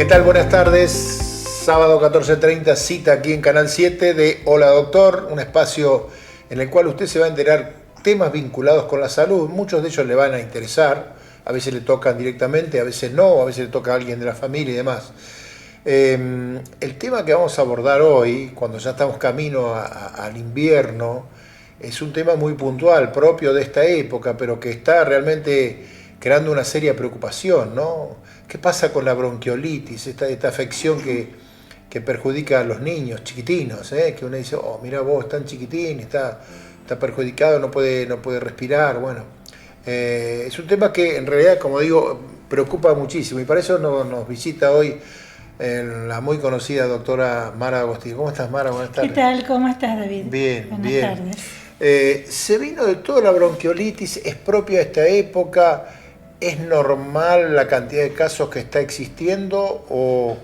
tal? Buenas tardes. Sábado 14:30, cita aquí en Canal 7 de Hola Doctor, un espacio en el cual usted se va a enterar temas vinculados con la salud. Muchos de ellos le van a interesar, a veces le tocan directamente, a veces no, a veces le toca a alguien de la familia y demás. El tema que vamos a abordar hoy, cuando ya estamos camino al invierno, es un tema muy puntual, propio de esta época, pero que está realmente creando una seria preocupación, ¿no? ¿Qué pasa con la bronquiolitis, esta afección que perjudica a los niños chiquitinos, que uno dice, oh, mira vos, es tan chiquitín, está perjudicado, no puede respirar? Bueno, es un tema que en realidad, como digo, preocupa muchísimo, y para eso nos visita hoy la muy conocida doctora Mara Agostini. ¿Cómo estás, Mara? Buenas tardes. ¿Qué tal? ¿Cómo estás, David? Bien, Buenas bien. tardes. Se vino de toda la bronquiolitis, es propia de esta época, ¿es normal la cantidad de casos que está existiendo o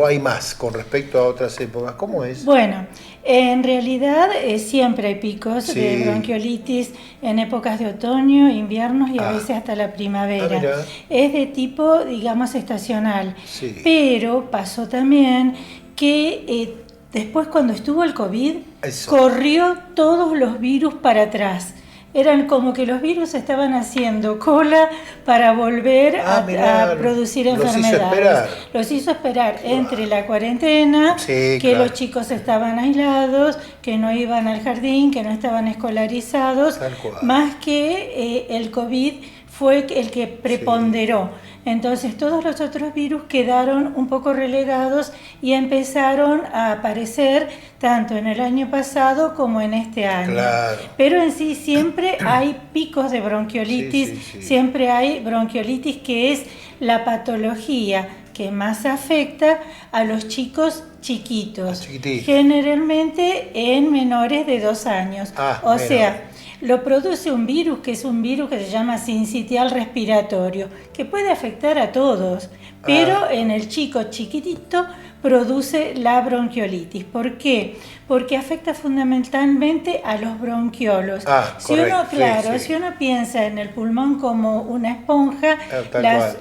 hay más con respecto a otras épocas? ¿Cómo es? Bueno, en realidad siempre hay picos Sí. de bronquiolitis en épocas de otoño, inviernos y a veces hasta la primavera. Mira. Es de tipo, digamos, estacional. Sí. Pero pasó también que después, cuando estuvo el COVID, Eso. corrió todos los virus para atrás. Eran como que los virus estaban haciendo cola para volver a producir enfermedades. Los hizo esperar entre la cuarentena, sí, que claro. los chicos estaban aislados, que no iban al jardín, que no estaban escolarizados, más que el COVID fue el que preponderó. Sí. Entonces todos los otros virus quedaron un poco relegados y empezaron a aparecer tanto en el año pasado como en este año. Claro. Pero en sí siempre hay picos de bronquiolitis, sí. Siempre hay bronquiolitis, que es la patología que más afecta a los chicos chiquitos, generalmente en menores de 2 años. O sea, lo produce un virus que es un virus que se llama sincitial respiratorio, que puede afectar a todos, pero en el chico chiquitito produce la bronquiolitis. ¿Por qué? Porque afecta fundamentalmente a los bronquiolos. Si uno piensa en el pulmón como una esponja,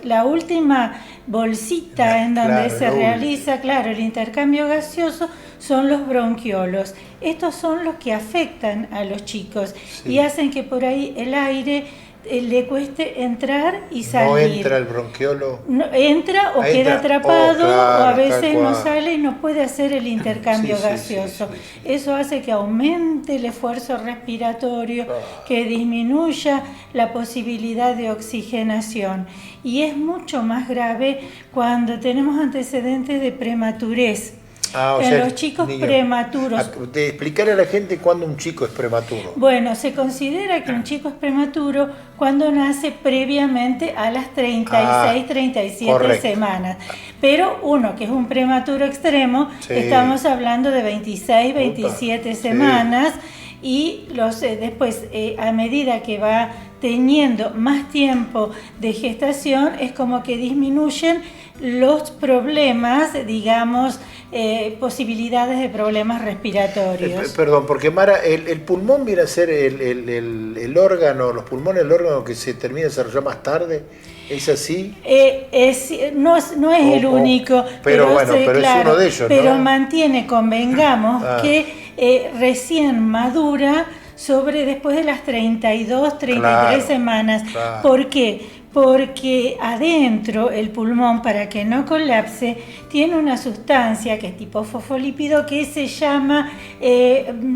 la última bolsita en donde se realiza, el intercambio gaseoso, son los bronquiolos. Estos son los que afectan a los chicos y hacen que por ahí el aire le cueste entrar y salir. ¿No entra el bronquiolo? No, entra o queda atrapado, o a veces no sale y no puede hacer el intercambio gaseoso. Eso hace que aumente el esfuerzo respiratorio, que disminuya la posibilidad de oxigenación. Y es mucho más grave cuando tenemos antecedentes de prematurez. En los chicos prematuros. De explicarle a la gente cuándo un chico es prematuro. Bueno, se considera que un chico es prematuro cuando nace previamente a las 36, 37 semanas. Pero uno que es un prematuro extremo, estamos hablando de 26, 27 semanas. Y después, a medida que va teniendo más tiempo de gestación, es como que disminuyen los problemas, digamos, posibilidades de problemas respiratorios. Perdón, porque Mara, el pulmón viene a ser el órgano, los pulmones, el órgano que se termina de desarrollar más tarde. ¿Es así? No es el único, pero es uno de ellos, ¿no? Pero mantiene, convengamos, que recién madura después de las 32, 33 semanas. ¿Por qué? Porque adentro el pulmón, para que no colapse, tiene una sustancia que es tipo fosfolípido que se llama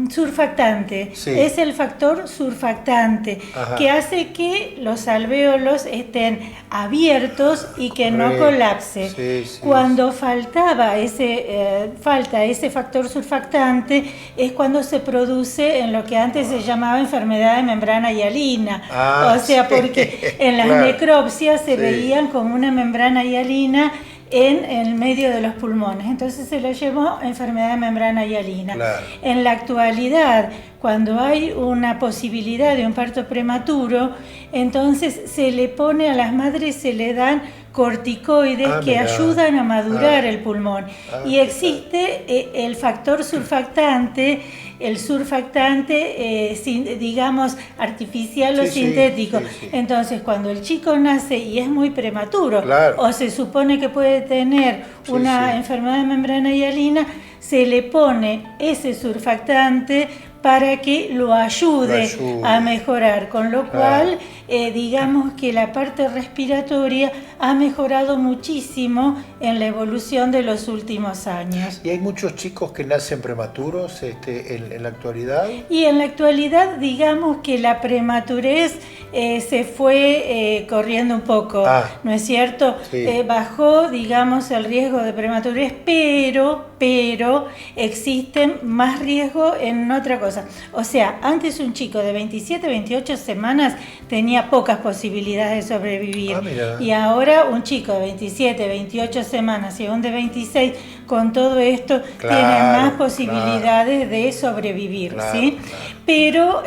surfactante. Es el factor surfactante que hace que los alvéolos estén abiertos y que no colapse. Cuando falta ese factor surfactante es cuando se produce en lo que antes se llamaba enfermedad de membrana hialina. O sea, porque en las necropsias se veían como una membrana hialina en el medio de los pulmones. Entonces se le llamó enfermedad de membrana hialina. En la actualidad, cuando hay una posibilidad de un parto prematuro, entonces se le pone a las madres, se le dan corticoides que ayudan a madurar el pulmón. Y existe el factor surfactante el surfactante, digamos, artificial o sintético. Entonces, cuando el chico nace y es muy prematuro, o se supone que puede tener una enfermedad de membrana hialina, se le pone ese surfactante para que lo ayude a mejorar, con lo cual digamos que la parte respiratoria ha mejorado muchísimo en la evolución de los últimos años. ¿Y hay muchos chicos que nacen prematuros en la actualidad? Y en la actualidad digamos que la prematurez se fue corriendo un poco, ¿no es cierto? Bajó, digamos, el riesgo de prematurez, pero existen más riesgo en otra cosa. O sea, antes un chico de 27, 28 semanas tenía pocas posibilidades de sobrevivir. Y ahora un chico de 27, 28 semanas y un de 26, con todo esto, tiene más posibilidades de sobrevivir, ¿sí? Pero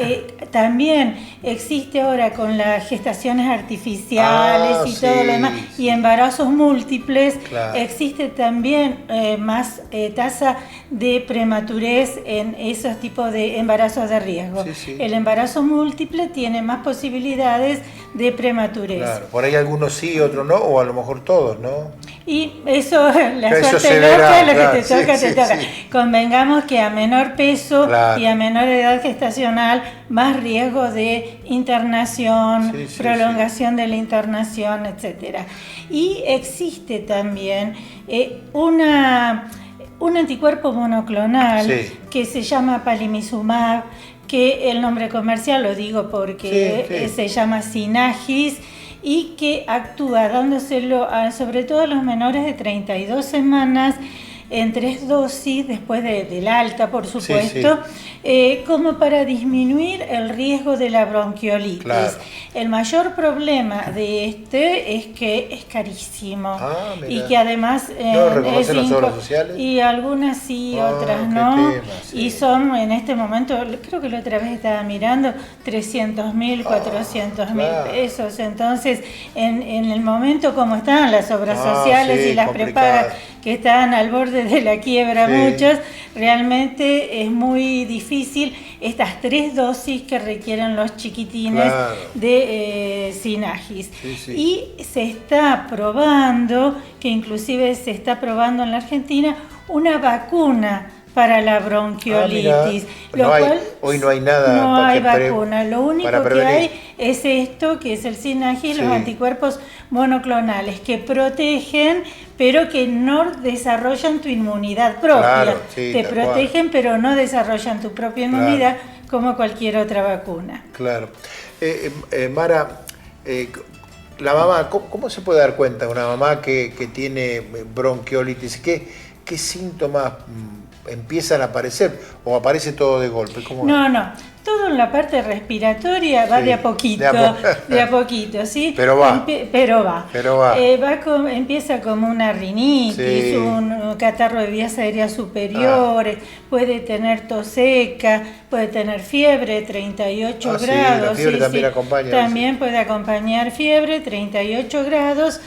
también existe ahora con las gestaciones artificiales y todo lo demás, y embarazos múltiples, existe también más tasa de prematurez en esos tipos de embarazos de riesgo. El embarazo múltiple tiene más posibilidades de prematurez. Por ahí algunos sí, otros no, o a lo mejor todos, ¿no? Y eso, la suerte loca, lo que te toca, te toca. Convengamos que a menor peso y a menor edad gestacional, más riesgo de internación, prolongación de la internación, etcétera. Y existe también un anticuerpo monoclonal que se llama Palimizumab, que el nombre comercial lo digo porque se llama Synagis, y que actúa dándoselo sobre todo a los menores de 32 semanas en 3 dosis después del alta, por supuesto, como para disminuir el riesgo de la bronquiolitis. El mayor problema de es que es carísimo y que además ¿reconocen las obras sociales? Y algunas sí, otras no, y son en este momento, creo que la otra vez estaba mirando, 300.000, 400.000 pesos. Entonces, en el momento como están las obras sociales y las prepagas, que están al borde de la quiebra muchas, realmente es muy difícil estas 3 dosis que requieren los chiquitines de Synagis. Y se está probando, que inclusive se está probando en la Argentina, una vacuna para la bronquiolitis. Hoy no hay nada. No hay vacuna. Lo único que hay es esto, que es el Synagis, los anticuerpos monoclonales, que protegen, pero que no desarrollan tu inmunidad propia. Te protegen, pero no desarrollan tu propia inmunidad como cualquier otra vacuna. Mara, la mamá, ¿cómo se puede dar cuenta una mamá que tiene bronquiolitis? ¿Qué síntomas empiezan a aparecer o aparece todo de golpe? No, todo en la parte respiratoria va de a poquito, ¿sí? Pero va. Empieza como una rinitis, un catarro de vías aéreas superiores, puede tener tos seca, puede tener fiebre, 38 grados. La fiebre también acompaña. También puede acompañar fiebre, 38 grados.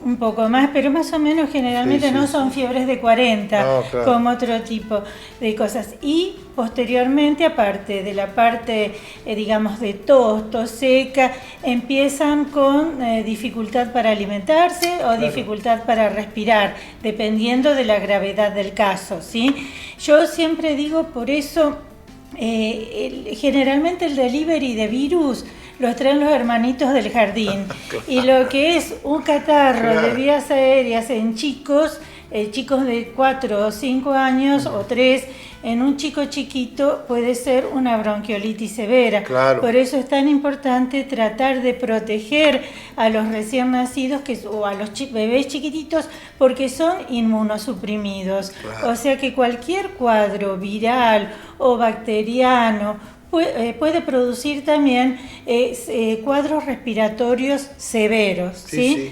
Un poco más, pero más o menos generalmente no son fiebres de 40, como otro tipo de cosas. Y posteriormente, aparte de la parte, digamos, de tos seca, empiezan con dificultad para alimentarse o dificultad para respirar, dependiendo de la gravedad del caso, ¿sí? Yo siempre digo, por eso, generalmente el delivery de virus los traen los hermanitos del jardín. Y lo que es un catarro de vías aéreas en chicos de 4 o 5 años o 3, en un chico chiquito puede ser una bronquiolitis severa. Por eso es tan importante tratar de proteger a los recién nacidos o a los bebés chiquititos, porque son inmunosuprimidos. O sea que cualquier cuadro viral o bacteriano puede producir también cuadros respiratorios severos, ¿sí?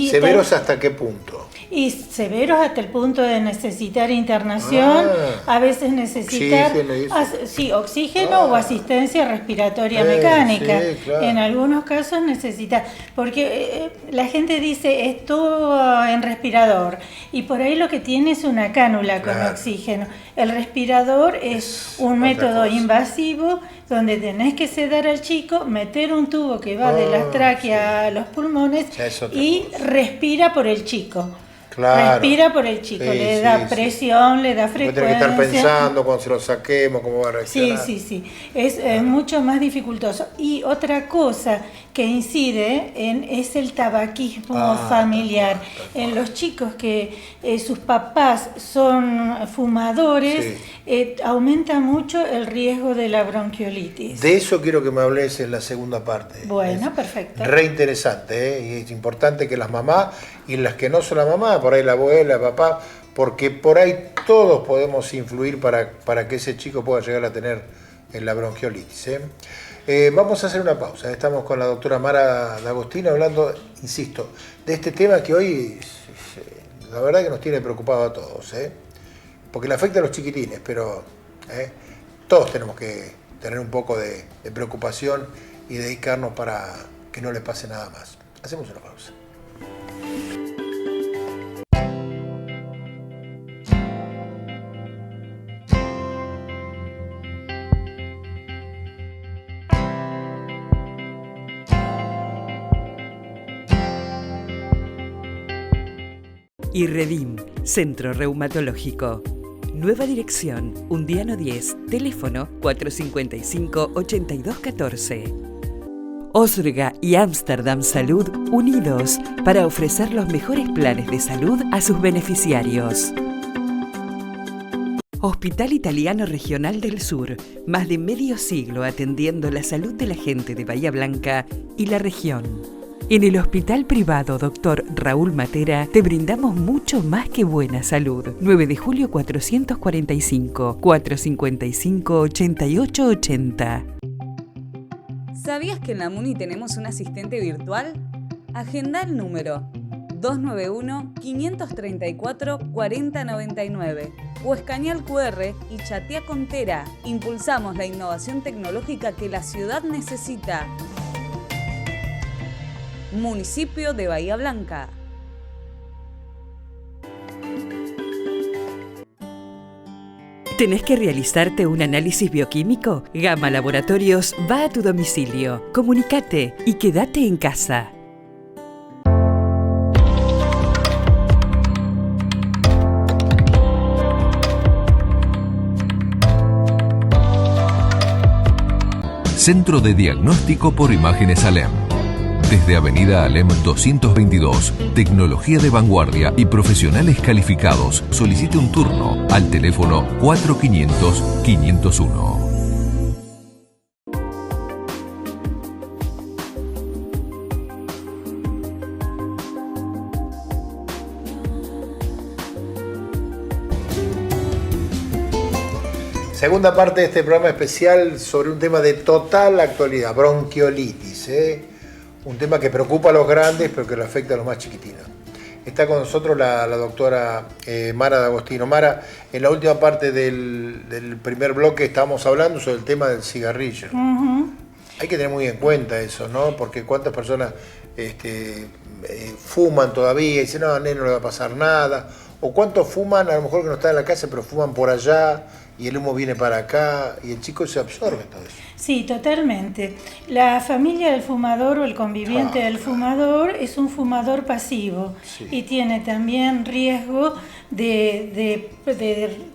¿Severos hasta qué punto? Y severos hasta el punto de necesitar internación, a veces necesitar oxígeno o asistencia respiratoria mecánica. Sí, claro. En algunos casos necesita, porque la gente dice estuvo en respirador y por ahí lo que tiene es una cánula con oxígeno. El respirador es un método invasivo donde tenés que sedar al chico, meter un tubo que va de las tráqueas a los pulmones y respira por el chico. Claro. Respira por el chico, le da presión, le da frecuencia. Tiene que estar pensando cuando se lo saquemos, cómo va a reaccionar. Sí. Es mucho más dificultoso. Y otra cosa que incide es el tabaquismo familiar. En los chicos que sus papás son fumadores, aumenta mucho el riesgo de la bronquiolitis. De eso quiero que me hables en la segunda parte. Bueno, perfecto. Re interesante, y es importante que las mamás y las que no son la mamá, por ahí la abuela, el papá, porque por ahí todos podemos influir para que ese chico pueda llegar a tener la bronquiolitis. Vamos a hacer una pausa. Estamos con la doctora Mara D'Agostino hablando, insisto, de este tema que hoy la verdad que nos tiene preocupados a todos, porque le afecta a los chiquitines, pero todos tenemos que tener un poco de preocupación y dedicarnos para que no le pase nada más. Hacemos una pausa. IRREDIM, Centro Reumatológico. Nueva dirección, Undiano 10, teléfono 455-8214. Osrga y Amsterdam Salud unidos para ofrecer los mejores planes de salud a sus beneficiarios. Hospital Italiano Regional del Sur, más de medio siglo atendiendo la salud de la gente de Bahía Blanca y la región. En el Hospital Privado Dr. Raúl Matera te brindamos mucho más que buena salud. 9 de julio 445, 455-8880. ¿Sabías que en la MUNI tenemos un asistente virtual? Agenda el número 291-534-4099 o escanea el QR y chatea con Tera. Impulsamos la innovación tecnológica que la ciudad necesita. Municipio de Bahía Blanca. ¿Tenés que realizarte un análisis bioquímico? Gama Laboratorios va a tu domicilio. Comunicate y quédate en casa. Centro de Diagnóstico por Imágenes Alem. Desde Avenida Alem 222, tecnología de vanguardia y profesionales calificados. Solicite un turno al teléfono 4500-501. Segunda parte de este programa especial sobre un tema de total actualidad, bronquiolitis, un tema que preocupa a los grandes, pero que lo afecta a los más chiquitinos. Está con nosotros la doctora Mara D'Agostino. Mara, en la última parte del primer bloque estábamos hablando sobre el tema del cigarrillo. Hay que tener muy en cuenta eso, ¿no? Porque cuántas personas fuman todavía y dicen, no, a no le va a pasar nada. O cuántos fuman, a lo mejor que no están en la casa, pero fuman por allá y el humo viene para acá y el chico se absorbe todo eso. Sí, totalmente. La familia del fumador o el conviviente del fumador es un fumador pasivo y tiene también riesgo de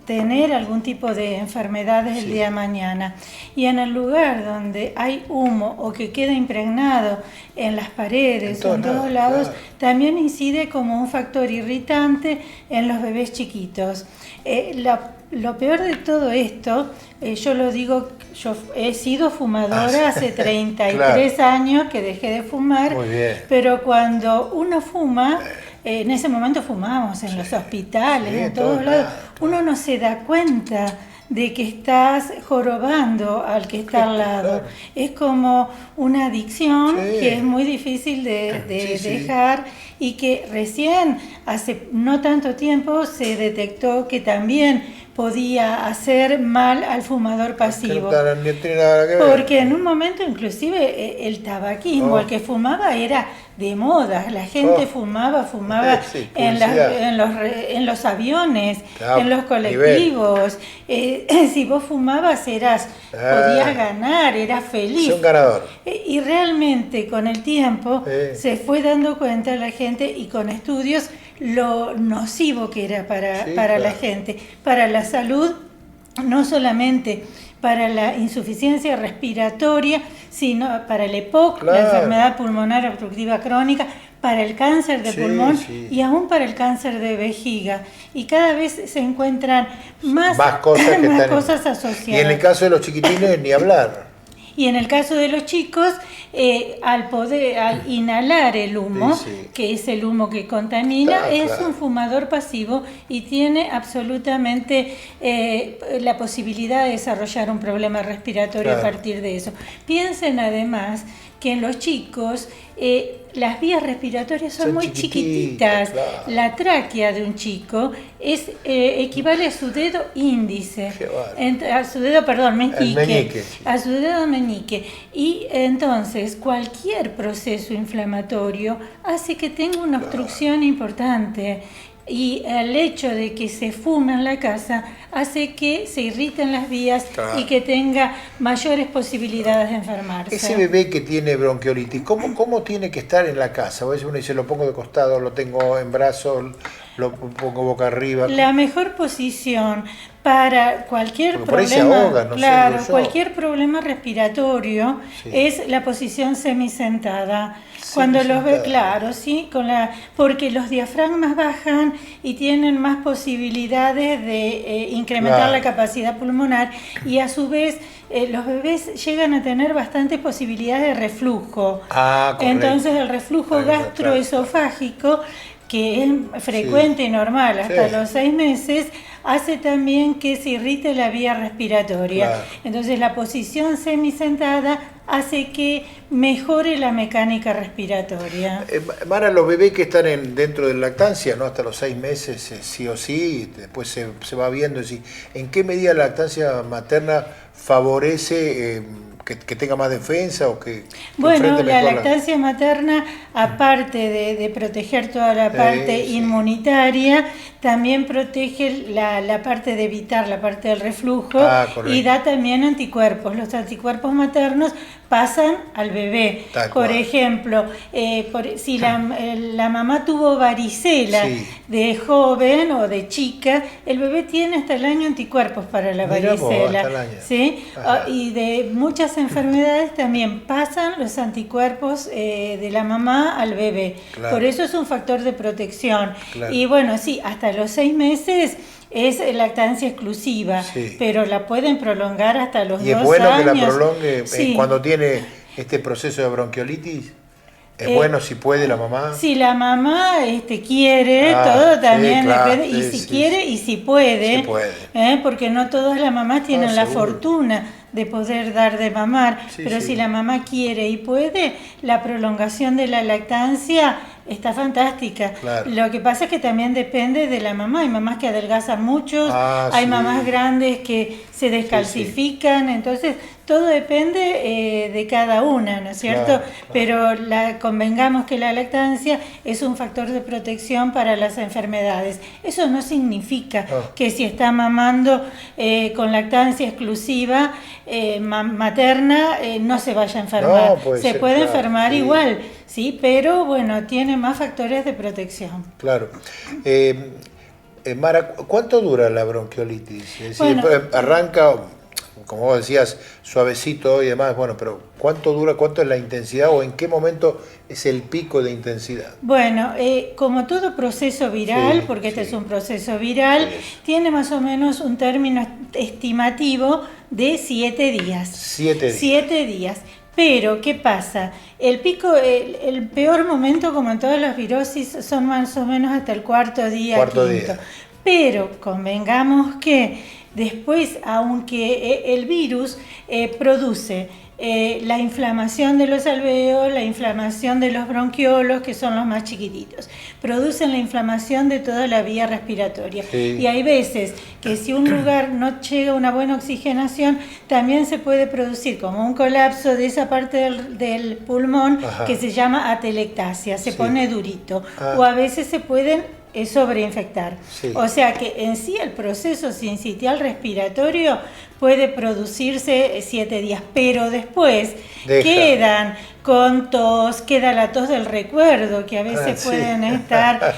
tener algún tipo de enfermedades el día de mañana. Y en el lugar donde hay humo o que queda impregnado en las paredes o en todos lados, también incide como un factor irritante en los bebés chiquitos. Lo peor de todo esto, yo lo digo, yo he sido fumadora hace 33 años que dejé de fumar, pero cuando uno fuma, en ese momento fumábamos en los hospitales, en todos lados, uno no se da cuenta de que estás jorobando al que está al lado. Claro. Es como una adicción Sí. que es muy difícil de dejar y que recién, hace no tanto tiempo, se detectó que también podía hacer mal al fumador pasivo. No tiene nada que ver. Porque en un momento inclusive el tabaquismo, el que fumaba era de moda, la gente fumaba Sí, en los aviones, Claro, en los colectivos. Si vos fumabas podías ganar, eras feliz. Es un ganador. Y realmente con el tiempo se fue dando cuenta la gente y con estudios lo nocivo que era para la gente, para la salud, no solamente para la insuficiencia respiratoria, sino para el EPOC, la enfermedad pulmonar obstructiva crónica, para el cáncer de pulmón y aún para el cáncer de vejiga. Y cada vez se encuentran más cosas asociadas. Y en el caso de los chiquitines, ni hablar. Y en el caso de los chicos, al inhalar el humo, que es el humo que contamina, es un fumador pasivo y tiene absolutamente la posibilidad de desarrollar un problema respiratorio a partir de eso. Piensen además que en los chicos las vías respiratorias son muy chiquititas. La tráquea de un chico equivale a su dedo índice, a su dedo meñique, a su dedo meñique. Y entonces cualquier proceso inflamatorio hace que tenga una obstrucción importante. Y el hecho de que se fume en la casa hace que se irriten las vías y que tenga mayores posibilidades de enfermarse. Ese bebé que tiene bronquiolitis, ¿cómo tiene que estar en la casa? A veces uno dice, lo pongo de costado, lo tengo en brazos, lo pongo boca arriba. La mejor posición para cualquier problema, cualquier problema respiratorio es la posición semisentada. Cuando los ve, porque los diafragmas bajan y tienen más posibilidades de incrementar la capacidad pulmonar y a su vez los bebés llegan a tener bastantes posibilidades de reflujo. Entonces el reflujo gastroesofágico, que es frecuente y normal hasta los 6 meses, hace también que se irrite la vía respiratoria. Entonces la posición semisentada hace que mejore la mecánica respiratoria. Mara, los bebés que están dentro de la lactancia, ¿no? Hasta los 6 meses, sí o sí, después se va viendo. ¿En qué medida la lactancia materna favorece que tenga más defensa o que bueno, la lactancia materna, aparte de proteger toda la parte inmunitaria, también protege la parte de evitar la parte del reflujo y da también anticuerpos. Los anticuerpos maternos pasan al bebé. Por ejemplo, si la mamá tuvo varicela de joven o de chica, el bebé tiene hasta el año anticuerpos para la varicela. Y de muchas enfermedades también pasan los anticuerpos de la mamá al bebé. Por eso es un factor de protección. Y bueno, hasta los 6 meses es lactancia exclusiva, pero la pueden prolongar hasta los 2 años. ¿Y es bueno que la prolongue cuando tiene este proceso de bronquiolitis? ¿Es bueno si puede la mamá? Si la mamá quiere, todo también depende, y si quiere y si puede, porque no todas las mamás tienen la fortuna de poder dar de mamar, pero si la mamá quiere y puede, la prolongación de la lactancia está fantástica. Lo que pasa es que también depende de la mamá. Hay mamás que adelgazan mucho, hay mamás grandes que se descalcifican, entonces todo depende de cada una, ¿no es cierto? Pero convengamos que la lactancia es un factor de protección para las enfermedades. Eso no significa que si está mamando con lactancia exclusiva materna no se vaya a enfermar. Se puede enfermar igual, pero bueno, tiene más factores de protección. Claro. Mara, ¿cuánto dura la bronquiolitis? Es decir, arranca, como vos decías, suavecito y demás, pero ¿cuánto dura, cuánto es la intensidad o en qué momento es el pico de intensidad? Bueno, como todo proceso viral, porque este es un proceso viral, tiene más o menos un término estimativo de 7 días. 7 días. Pero, ¿qué pasa? El pico, el peor momento, como en todas las virosis, son más o menos hasta el cuarto día, quinto. Pero convengamos que Después, aunque el virus produce la inflamación de los alvéolos, la inflamación de los bronquiolos, que son los más chiquititos, producen la inflamación de toda la vía respiratoria. Sí. Y hay veces que si un lugar no llega a una buena oxigenación, también se puede producir como un colapso de esa parte del pulmón. Ajá. Que se llama atelectasia, se pone durito, o a veces se pueden sobreinfectar. Sí. O sea que en sí el proceso sincitial respiratorio puede producirse 7 días, pero después quedan con tos, queda la tos del recuerdo, que a veces pueden estar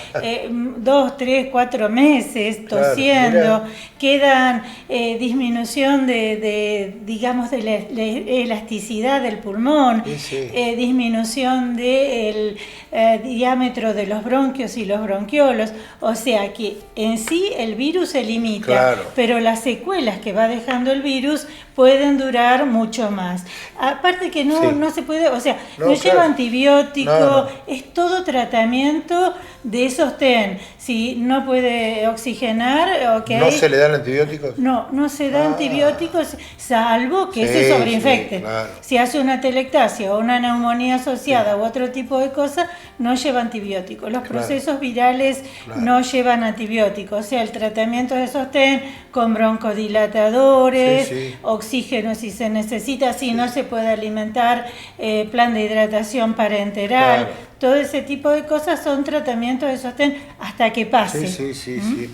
2, 3, 4 meses tosiendo, claro, quedan disminución digamos, de la elasticidad del pulmón, disminución del diámetro de los bronquios y los bronquiolos, o sea que en sí el virus se limita, claro, pero las secuelas que va dejando el virus pueden durar mucho más. Aparte que no se puede, o sea, no lleva antibiótico, es todo tratamiento de sostén. Si no puede oxigenar, okay. ¿No se le dan antibióticos? No se da antibióticos, salvo que se sobreinfecte. Claro. Si hace una atelectasia o una neumonía asociada u otro tipo de cosas, no lleva antibióticos. Los procesos virales no llevan antibióticos. O sea, el tratamiento de sostén con broncodilatadores, oxígeno si se necesita, si no se puede alimentar, plan de hidratación parenteral. Claro. Todo ese tipo de cosas son tratamientos de sostén hasta que pase. Sí.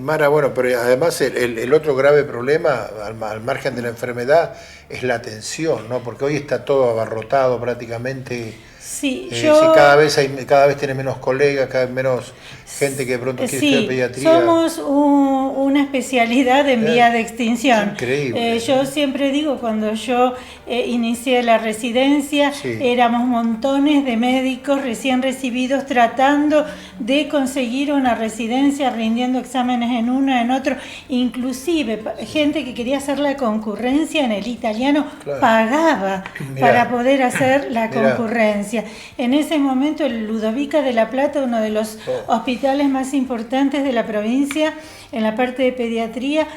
Mara, bueno, pero además el otro grave problema, al margen de la enfermedad, es la atención, ¿no? Porque hoy está todo abarrotado prácticamente. Sí, cada vez tiene menos colegas, cada vez menos gente que de pronto quiere estudiar pediatría. Somos una especialidad en vía de extinción. Increíble. Yo siempre digo, cuando yo inicié la residencia, éramos montones de médicos recién recibidos tratando de conseguir una residencia, rindiendo exámenes en uno, en otro, inclusive gente que quería hacer la concurrencia en el italiano, pagaba para poder hacer la concurrencia. En ese momento el Ludovica de La Plata, uno de los hospitales más importantes de la provincia en la parte de pediatría,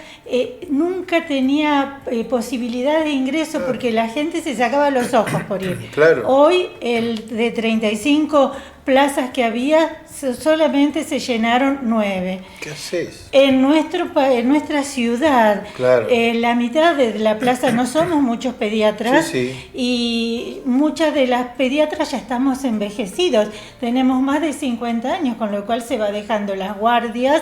nunca tenía posibilidad de ingreso porque la gente se sacaba los ojos por ir. Claro. Hoy el de 35 plazas que había, solamente se llenaron 9. ¿Qué haces? En nuestra ciudad, la mitad de la plaza no somos muchos pediatras, y muchas de las pediatras ya estamos envejecidos, tenemos más de 50 años, con lo cual se va dejando las guardias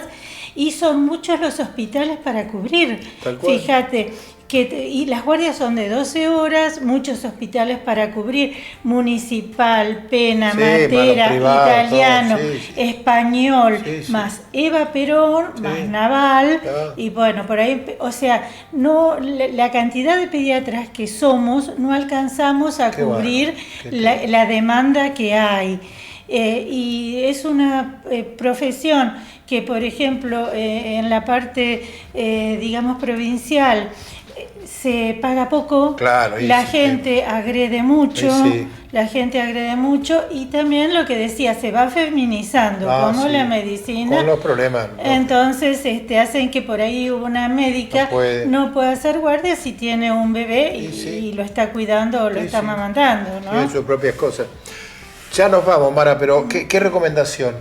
y son muchos los hospitales para cubrir. Fíjate, y las guardias son de 12 horas, muchos hospitales para cubrir, municipal, Pena, Matera, privado, italiano, español, más Eva Perón, más Naval, y bueno, por ahí, o sea, la cantidad de pediatras que somos, no alcanzamos a cubrir la demanda que hay. Y es una profesión que, por ejemplo, en la parte, digamos, provincial, se paga poco, la gente agrede mucho, y también lo que decía, se va feminizando, como la medicina. Con los problemas. Entonces hacen que por ahí una médica no pueda hacer guardia si tiene un bebé y lo está cuidando o lo está amamantando, ¿no? Tiene sus propias cosas. Ya nos vamos, Mara, pero ¿qué recomendación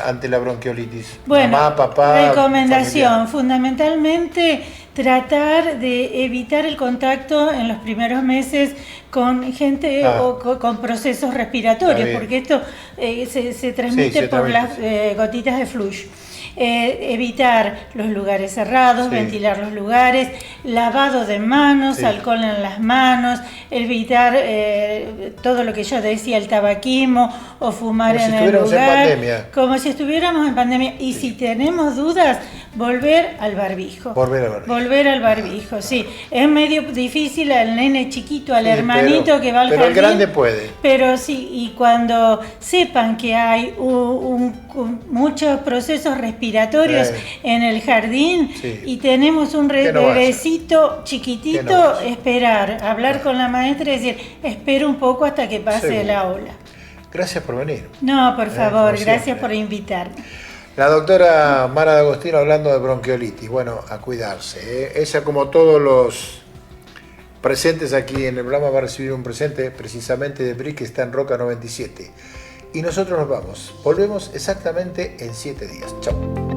ante la bronquiolitis? Bueno, mamá, papá, recomendación, familiar. Fundamentalmente tratar de evitar el contacto en los primeros meses con gente o con procesos respiratorios, porque esto se transmite por las gotitas de flush. Evitar los lugares cerrados, ventilar los lugares, lavado de manos, alcohol en las manos, evitar todo lo que yo decía, el tabaquismo o fumar en el lugar, como si estuviéramos en pandemia. Y si tenemos dudas, volver al barbijo. Volver al barbijo, sí. Es medio difícil al nene chiquito, al hermanito que va al jardín. Pero el grande puede. Pero sí, y cuando sepan que hay muchos procesos respiratorios en el jardín y tenemos un bebecito chiquitito, esperar, hablar con la maestra y decir, espera un poco hasta que pase la ola. Gracias por venir. No, por favor, gracias por invitarme. La doctora Mara D'Agostino hablando de bronquiolitis. Bueno, a cuidarse. Ella, como todos los presentes aquí en el programa, va a recibir un presente precisamente de Bri, que está en Roca 97. Y nosotros nos vamos. Volvemos exactamente en 7 días. Chao.